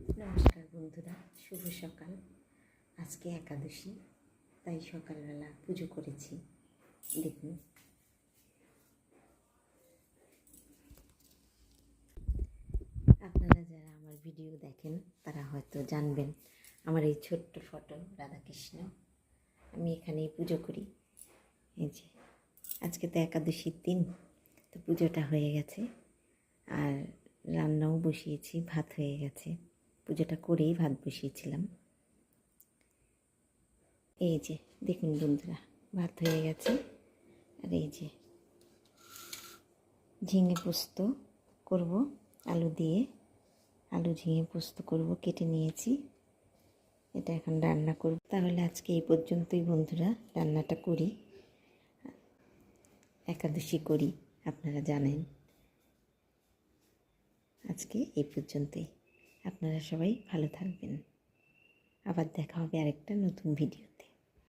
নমস্কার বন্ধুরা, শুভ সকাল। আজকে একাদশী, তাই সকালবেলা পুজো করেছি। দেখুন, আপনারা যারা আমার ভিডিও দেখেন তারা হয়তো জানবেন আমার এই ছোট্ট ফটো রাধাকৃষ্ণ। আমি এখানেই পুজো করি। এই যে আজকে তো একাদশীর দিন, তো পুজোটা হয়ে গেছে আর রান্নাও বসিয়েছি, ভাত হয়ে গেছে। পুজোটা করেই ভাত বসিয়েছিলাম। এই যে দেখুন বন্ধুরা, ভাত হয়ে গেছে। আর এই যে ঝিঙে পোস্ত করব আলু দিয়ে, আলু ঝিঙে পোস্ত করব, কেটে নিয়েছি। এটা এখন রান্না করব। তাহলে আজকে এই পর্যন্তই বন্ধুরা, রান্নাটা করি। একাদশী করি, আপনারা জানেন। আজকে এই পর্যন্তই। আপনারা সবাই ভালো থাকবেন। আবার দেখা হবে আরেকটা নতুন ভিডিও।